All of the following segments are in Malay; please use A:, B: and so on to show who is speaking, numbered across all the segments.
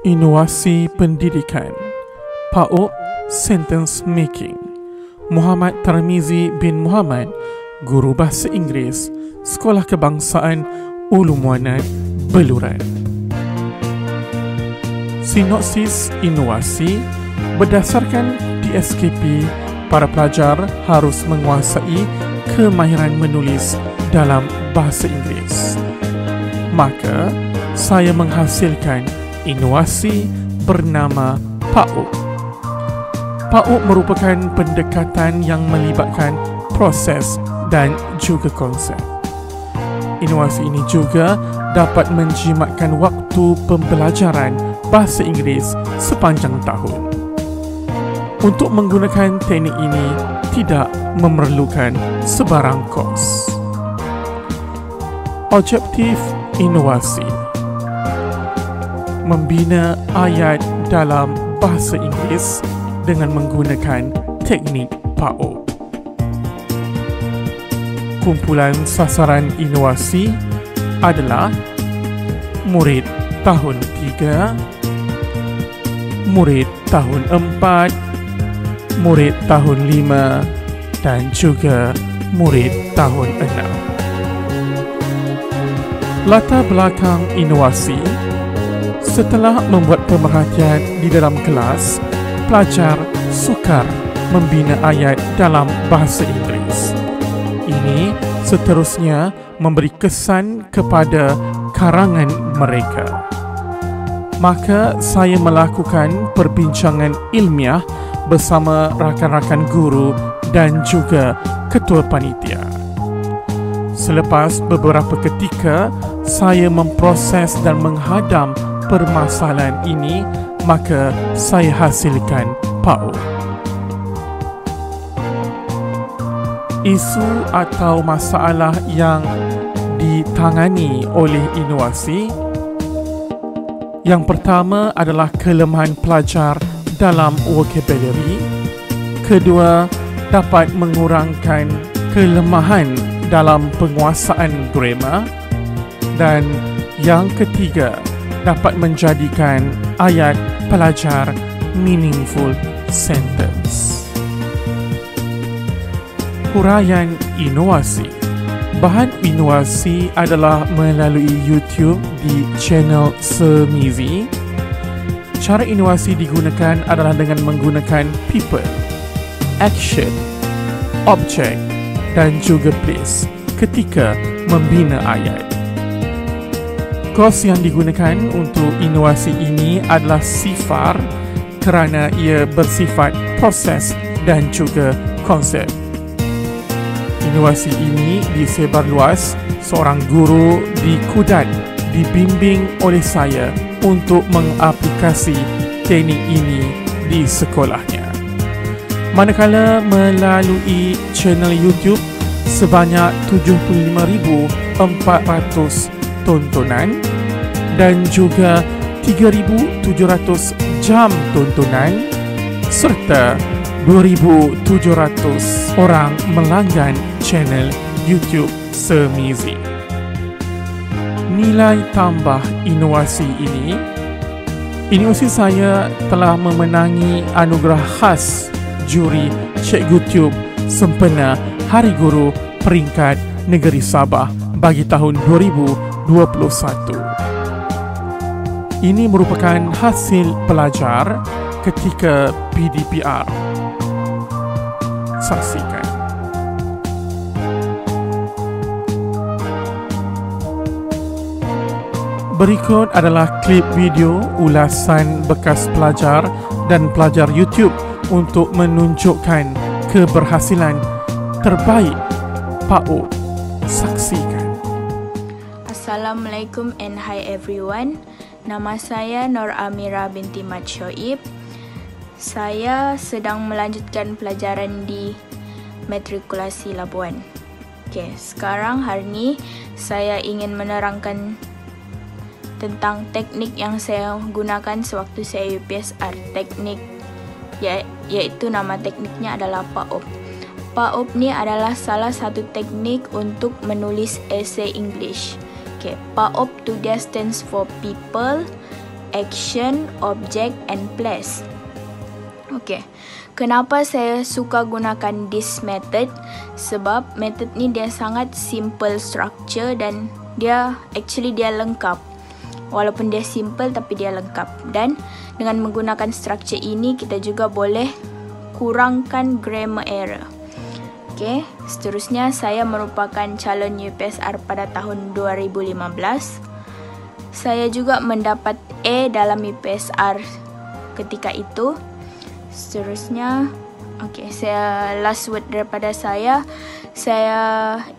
A: Inovasi Pendidikan PAUD Sentence Making. Muhammad Tarmizi bin Muhammad, Guru Bahasa Inggeris, Sekolah Kebangsaan Ulu Muannat, Beluran. Sinopsis inovasi. Berdasarkan DSKP, para pelajar harus menguasai kemahiran menulis dalam bahasa Inggeris. Maka, saya menghasilkan inovasi bernama PAUD. PAUD merupakan pendekatan yang melibatkan proses dan juga konsep. Inovasi ini juga dapat menjimatkan waktu pembelajaran bahasa Inggeris sepanjang tahun. Untuk menggunakan teknik ini tidak memerlukan sebarang kos. Objektif inovasi: membina ayat dalam bahasa Inggeris dengan menggunakan teknik PAUD. Kumpulan sasaran inovasi adalah murid tahun 3, murid tahun 4, murid tahun 5 dan juga murid tahun 6. Latar belakang inovasi: setelah membuat pemerhatian di dalam kelas, pelajar sukar membina ayat dalam bahasa Inggeris. Ini seterusnya memberi kesan kepada karangan mereka. Maka saya melakukan perbincangan ilmiah bersama rakan-rakan guru dan juga ketua panitia. Selepas beberapa ketika saya memproses dan menghadam permasalahan ini, maka saya hasilkan PAUD. Isu atau masalah yang ditangani oleh inovasi. Yang pertama adalah kelemahan pelajar dalam vocabulary. Kedua, dapat mengurangkan kelemahan dalam penguasaan grammar. Dan yang ketiga, dapat menjadikan ayat pelajar meaningful sentence. Huraian inovasi. Bahan inovasi adalah melalui YouTube di channel Semizi. Cara inovasi digunakan adalah dengan menggunakan people, action, object dan juga place ketika membina ayat. Kos yang digunakan untuk inovasi ini adalah SIFAR kerana ia bersifat proses dan juga konsep. Inovasi ini disebarluas. Seorang guru di Kudat dibimbing oleh saya untuk mengaplikasi teknik ini di sekolahnya. Manakala melalui channel YouTube sebanyak 75,400 tontonan dan juga 3,700 jam tontonan serta 2,700 orang melanggan channel YouTube Semizi. Nilai tambah inovasi ini: inovasi saya telah memenangi anugerah khas juri Cikgu Tube sempena Hari Guru peringkat Negeri Sabah bagi tahun 2021. Ini merupakan hasil pelajar ketika PDPR. Saksikan. Berikut adalah klip video ulasan bekas pelajar dan pelajar YouTube untuk menunjukkan keberhasilan terbaik PAUD. Saksikan.
B: Assalamualaikum and hi everyone. Nama saya Nur Amira binti Mat Shoaib. Saya sedang melanjutkan pelajaran di matrikulasi Labuan. Sekarang hari ini saya ingin menerangkan tentang teknik yang saya gunakan sewaktu saya UPSR. Teknik iaitu nama tekniknya adalah PAUD. PAUD ni adalah salah satu teknik untuk menulis esei English. PAUD tu dia stands for people, action, object and place. Okay, kenapa saya suka gunakan this method? Sebab method ni dia sangat simple structure dan dia lengkap. Walaupun dia simple tapi dia lengkap. Dan dengan menggunakan structure ini kita juga boleh kurangkan grammar error. Okay, seterusnya saya merupakan calon UPSR pada tahun 2015. Saya juga mendapat A dalam UPSR ketika itu. Seterusnya, saya last word daripada saya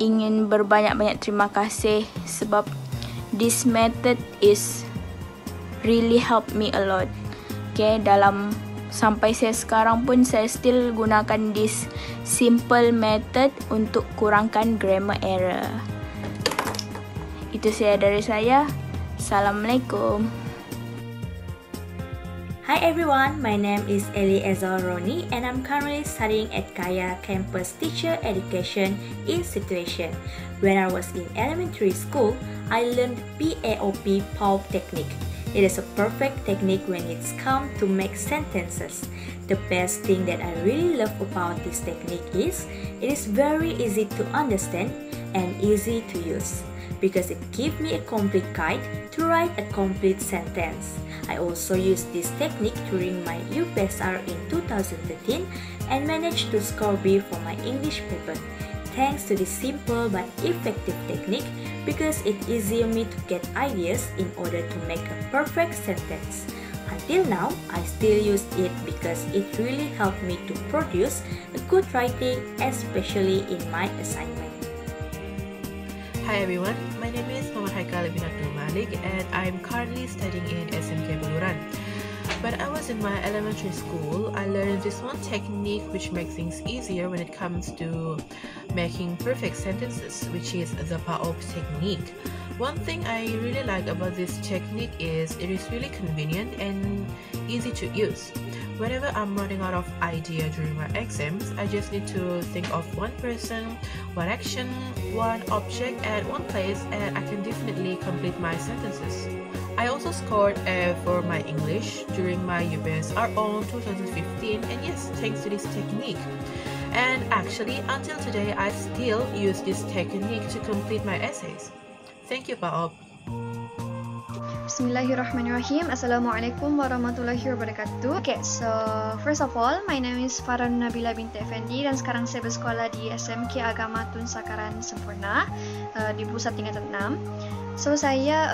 B: ingin berbanyak-banyak terima kasih sebab this method is really help me a lot. Okay, dalam sampai saya sekarang pun saya still gunakan this simple method untuk kurangkan grammar error. Itu dari saya. Assalamualaikum.
C: Hi everyone, my name is Eliezer Roni and I'm currently studying at Kaya Campus Teacher Education Institution. When I was in elementary school, I learned PAOP PAOP technique. It is a perfect technique when it's come to make sentences. The best thing that I really love about this technique is it is very easy to understand and easy to use because it gives me a complete guide to write a complete sentence. I also used this technique during my UPSR in 2013 and managed to score B for my English paper. Thanks to this simple but effective technique because it easier me to get ideas in order to make a perfect sentence. Until now, I still use it because it really helped me to produce a good writing, especially in my assignment.
D: Hi everyone, my name is Muhammad Haikal bin Abdul Malik and I'm currently studying in SMK Beluran. When I was in my elementary school, I learned this one technique which makes things easier when it comes to making perfect sentences, which is the PAOP technique. One thing I really like about this technique is it is really convenient and easy to use. Whenever I'm running out of idea during my exams, I just need to think of one person, one action, one object at one place and I can definitely complete my sentences. I also scored A for my English during my UPSR on 2015 and yes, thanks to this technique. And actually, until today, I still use this technique to complete my essays. Thank you, PAOP.
E: Bismillahirrahmanirrahim. Assalamualaikum warahmatullahi wabarakatuh. Okay, so first of all, my name is Farhan Nabila binti Effendi dan sekarang saya bersekolah di SMK Agama Tun Sakaran Sempurna di pusat tingkatan 6. So saya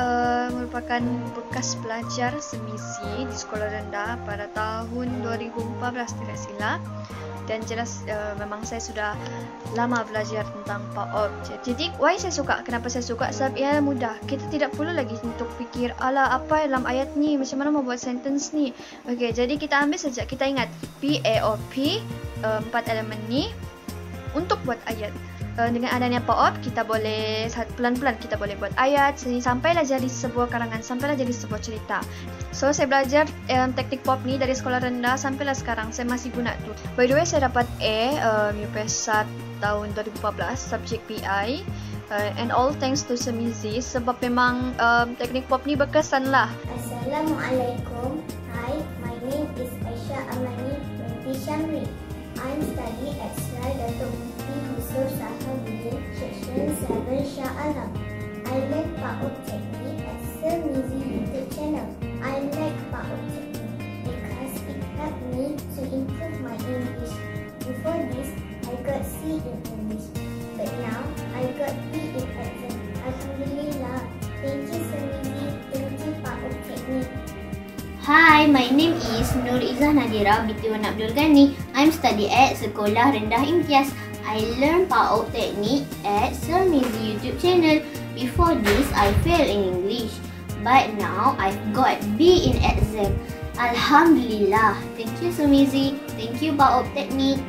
E: merupakan bekas pelajar semisi di sekolah rendah pada tahun 2014 tidak silap. Dan jelas memang saya sudah lama belajar tentang PAOP. Jadi why saya suka? Kenapa saya suka? Sebab ia mudah. Kita tidak perlu lagi untuk fikir ala apa dalam ayat ni, macam mana membuat sentence ni. Okey, jadi kita ambil saja. Kita ingat PAOP 4 elemen ni untuk buat ayat. Dengan adanya PAOP kita boleh pelan-pelan kita boleh buat ayat sampailah jadi sebuah karangan, sampailah jadi sebuah cerita. So saya belajar teknik PAOP ni dari sekolah rendah sampailah sekarang saya masih guna tu. By the way, saya dapat A UPSR tahun 2014 subjek PI and all thanks to Semizi sebab memang teknik PAOP ni berkesan lah.
F: Assalamualaikum. Hi, my name is Aisyah Amani binti Syamri. I'm studying at Serai Datuk Mufti Yusuf Sahabuddin, Section 7 Shah Alam. I like PAOP technique at Semizi YouTube channel. I like PAOP technique because it helped me to improve my English. Before this, I got C in English, but now I got B in exam. Alhamdulillah. Thank you Semizi. Thank you PAOP technique.
G: Hi, my name is Nur Izzah Nadira binti Wan Abdul Ghani. I'm study at Sekolah Rendah Imtiaz. I learn PAOP technique at Semizi YouTube channel. Before this, I failed in English, but now I've got B in exam. Alhamdulillah. Thank you Semizi. Thank you PAOP technique.